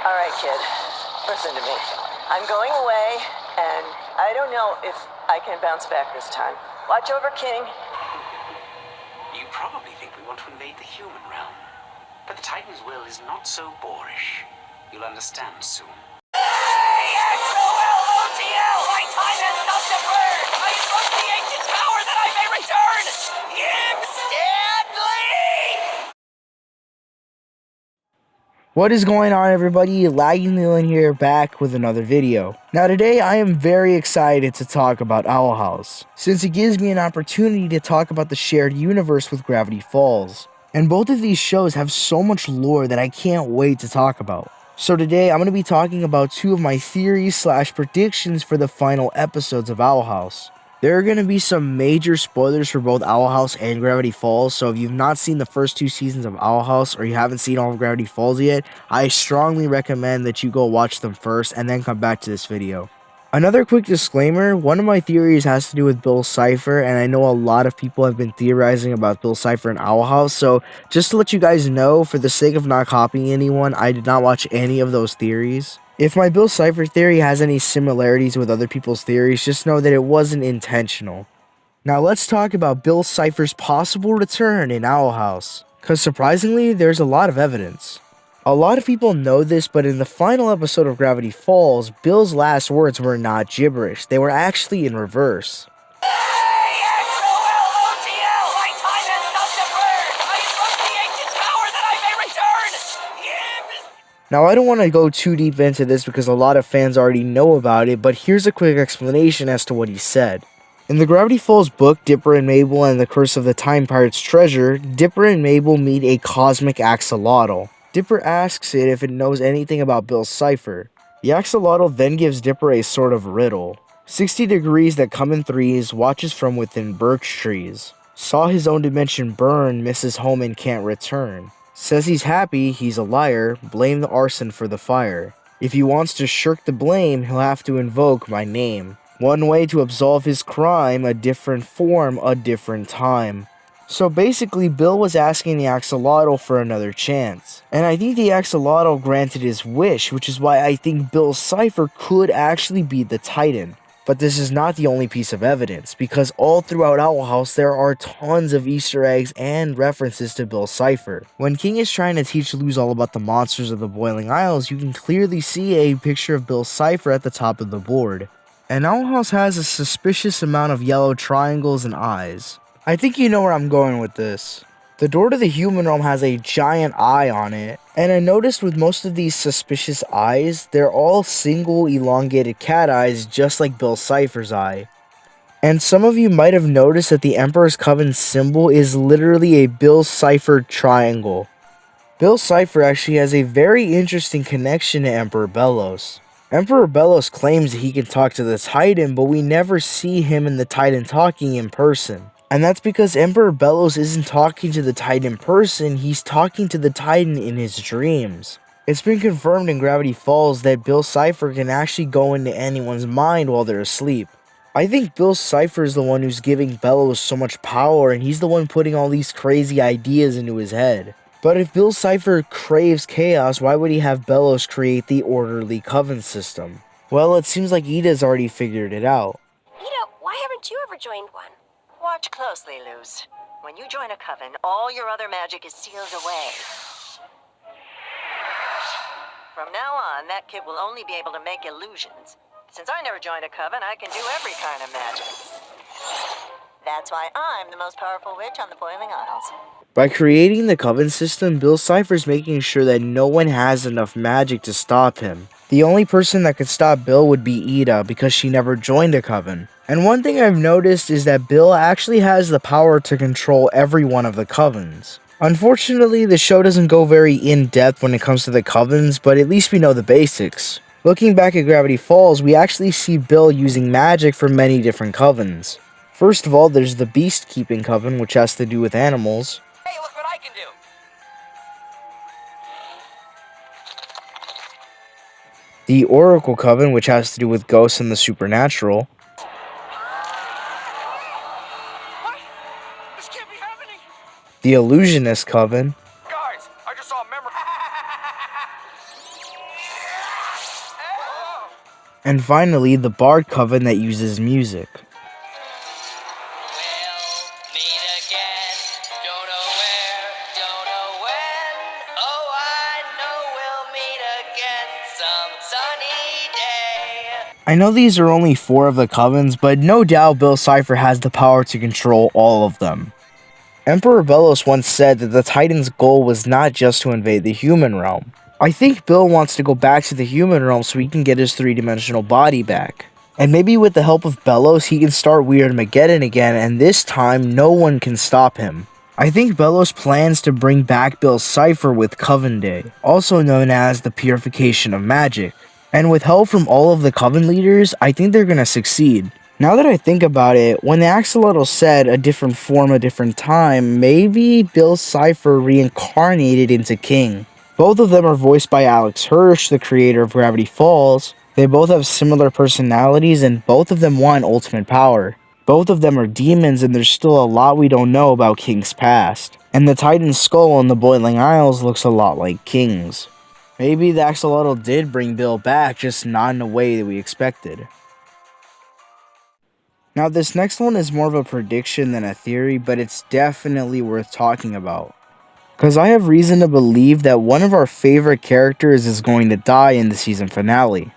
Alright, kid. Listen to me. I'm going away, and I don't know if I can bounce back this time. Watch over King. You probably think we want to invade the human realm. But the Titan's will is not so boorish. You'll understand soon. A-X-O-L-O-T-L! My time has not deferred! I invoke the ancient power that I may return! Instantly! What is going on, everybody? Leland here, back with another video. Now today I am very excited to talk about Owl House, since it gives me an opportunity to talk about the shared universe with Gravity Falls. And both of these shows have so much lore that I can't wait to talk about. So today I'm going to be talking about two of my theories / predictions for the final episodes of Owl House. There are going to be some major spoilers for both Owl House and Gravity Falls, so if you've not seen the first 2 seasons of Owl House or you haven't seen all of Gravity Falls yet, I strongly recommend that you go watch them first and then come back to this video. Another quick disclaimer, one of my theories has to do with Bill Cipher, and I know a lot of people have been theorizing about Bill Cipher and Owl House, so just to let you guys know, for the sake of not copying anyone, I did not watch any of those theories. If my Bill Cipher theory has any similarities with other people's theories, just know that it wasn't intentional. Now let's talk about Bill Cipher's possible return in Owl House, because surprisingly, there's a lot of evidence. A lot of people know this, but in the final episode of Gravity Falls, Bill's last words were not gibberish, they were actually in reverse. A-X-O-L-O-T-L! My time has not deferred! I invoke the ancient power that I may return! Now I don't want to go too deep into this because a lot of fans already know about it, but here's a quick explanation as to what he said. In the Gravity Falls book, Dipper and Mabel and the Curse of the Time Pirate's Treasure, Dipper and Mabel meet a cosmic axolotl. Dipper asks it if it knows anything about Bill Cipher. The axolotl then gives Dipper a sort of riddle. 60 degrees that come in threes, watches from within birch trees. Saw his own dimension burn, misses home and can't return. Says he's happy, he's a liar, blame the arson for the fire. If he wants to shirk the blame, he'll have to invoke my name. One way to absolve his crime, a different form, a different time. So basically, Bill was asking the axolotl for another chance. And I think the axolotl granted his wish, which is why I think Bill Cipher could actually be the Titan. But this is not the only piece of evidence, because all throughout Owl House there are tons of Easter eggs and references to Bill Cipher. When King is trying to teach Luz all about the monsters of the Boiling Isles, you can clearly see a picture of Bill Cipher at the top of the board. And Owl House has a suspicious amount of yellow triangles and eyes. I think you know where I'm going with this. The door to the human realm has a giant eye on it, and I noticed with most of these suspicious eyes, they're all single elongated cat eyes just like Bill Cipher's eye. And some of you might have noticed that the Emperor's Coven symbol is literally a Bill Cipher triangle. Bill Cipher actually has a very interesting connection to Emperor Bellows. Emperor Bellows claims that he can talk to the Titan, but we never see him and the Titan talking in person. And that's because Emperor Bellows isn't talking to the Titan in person, he's talking to the Titan in his dreams. It's been confirmed in Gravity Falls that Bill Cipher can actually go into anyone's mind while they're asleep. I think Bill Cipher is the one who's giving Bellows so much power, and he's the one putting all these crazy ideas into his head. But if Bill Cipher craves chaos, why would he have Bellows create the orderly coven system? Well, it seems like Ida's already figured it out. Ida, why haven't you ever joined one? Watch closely, Luz. When you join a coven, all your other magic is sealed away. From now on, that kid will only be able to make illusions. Since I never joined a coven, I can do every kind of magic. That's why I'm the most powerful witch on the Boiling Isles. By creating the coven system, Bill Cipher's making sure that no one has enough magic to stop him. The only person that could stop Bill would be Ida, because she never joined a coven. And one thing I've noticed is that Bill actually has the power to control every one of the covens. Unfortunately, the show doesn't go very in-depth when it comes to the covens, but at least we know the basics. Looking back at Gravity Falls, we actually see Bill using magic for many different covens. First of all, there's the Beast Keeping Coven, which has to do with animals. Hey, look what I can do! The Oracle Coven, which has to do with ghosts and the supernatural. What? This can't be happening! The Illusionist Coven. Guys, I just saw a memory. And finally, the Bard Coven that uses music. We'll meet again. Don't know where, don't know when. Oh, I know we'll meet again some sunny day. I know these are only 4 of the covens, but no doubt Bill Cipher has the power to control all of them. Emperor Belos once said that the Titan's goal was not just to invade the human realm. I think Bill wants to go back to the human realm so he can get his 3-dimensional body back. And maybe with the help of Belos, he can start Weirdmageddon again, and this time, no one can stop him. I think Belos plans to bring back Bill Cipher with Coven Day, also known as the Purification of Magic. And with help from all of the Coven leaders, I think they're gonna succeed. Now that I think about it, when the Axolotl said a different form, a different time, maybe Bill Cipher reincarnated into King. Both of them are voiced by Alex Hirsch, the creator of Gravity Falls. They both have similar personalities and both of them want ultimate power. Both of them are demons and there's still a lot we don't know about King's past. And the Titan's skull on the Boiling Isles looks a lot like King's. Maybe the Axolotl did bring Bill back, just not in a way that we expected. Now this next one is more of a prediction than a theory, but it's definitely worth talking about. Because I have reason to believe that one of our favorite characters is going to die in the season finale.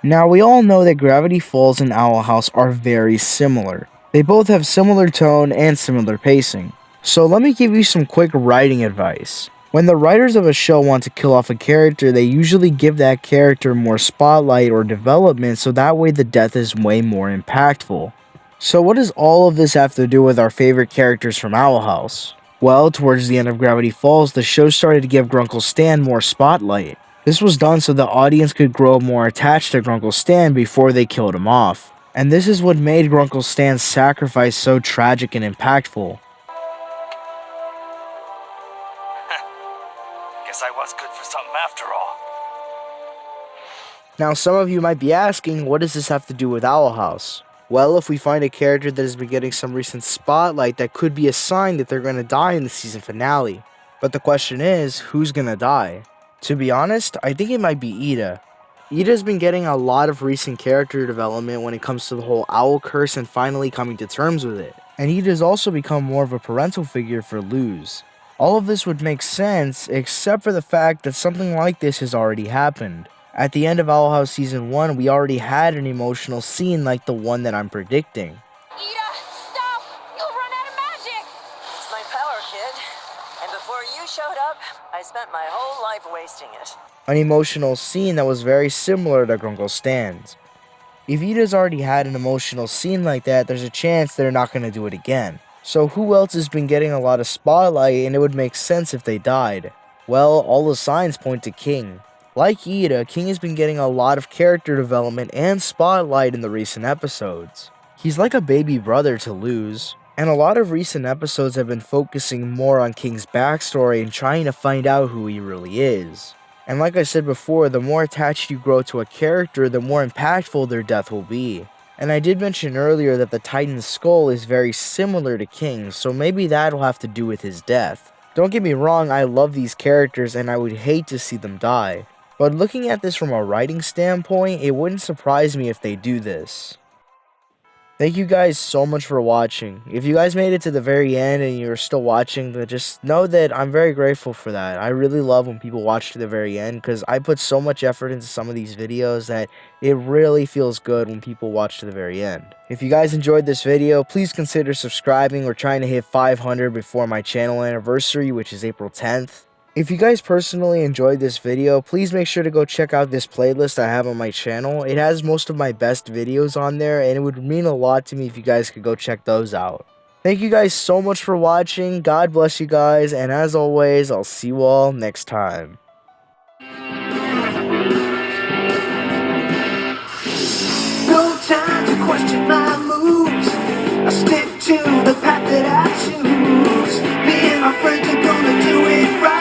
Now we all know that Gravity Falls and Owl House are very similar. They both have similar tone and similar pacing. So let me give you some quick writing advice. When the writers of a show want to kill off a character, they usually give that character more spotlight or development so that way the death is way more impactful. So what does all of this have to do with our favorite characters from Owl House? Well, towards the end of Gravity Falls, the show started to give Grunkle Stan more spotlight. This was done so the audience could grow more attached to Grunkle Stan before they killed him off. And this is what made Grunkle Stan's sacrifice so tragic and impactful. Guess I was good for something after all. Now some of you might be asking, what does this have to do with Owl House? Well, if we find a character that has been getting some recent spotlight, that could be a sign that they're going to die in the season finale. But the question is, who's going to die? To be honest, I think it might be Ida. Ida's been getting a lot of recent character development when it comes to the whole owl curse and finally coming to terms with it. And Ida's also become more of a parental figure for Luz. All of this would make sense, except for the fact that something like this has already happened. At the end of Owl House Season 1, we already had an emotional scene like the one that I'm predicting. Ida, stop! You'll run out of magic! It's my power, kid. And before you showed up, I spent my whole life wasting it. An emotional scene that was very similar to Grunkle Stan's. If Ida's already had an emotional scene like that, there's a chance they're not going to do it again. So who else has been getting a lot of spotlight and it would make sense if they died? Well, all the signs point to King. Like Ida, King has been getting a lot of character development and spotlight in the recent episodes. He's like a baby brother to Luz, and a lot of recent episodes have been focusing more on King's backstory and trying to find out who he really is. And like I said before, the more attached you grow to a character, the more impactful their death will be. And I did mention earlier that the Titan's skull is very similar to King's, so maybe that'll have to do with his death. Don't get me wrong, I love these characters and I would hate to see them die. But looking at this from a writing standpoint, it wouldn't surprise me if they do this. Thank you guys so much for watching. If you guys made it to the very end and you're still watching, then just know that I'm very grateful for that. I really love when people watch to the very end because I put so much effort into some of these videos that it really feels good when people watch to the very end. If you guys enjoyed this video, please consider subscribing. We're trying to hit 500 before my channel anniversary, which is April 10th. If you guys personally enjoyed this video, please make sure to go check out this playlist I have on my channel. It has most of my best videos on there, and it would mean a lot to me if you guys could go check those out. Thank you guys so much for watching. God bless you guys, and as always, I'll see you all next time. No time to question my moves. I stick to the path that I choose. Me and my friends are gonna do it right.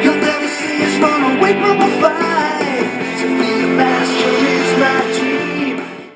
You'll never see us run away from a fight.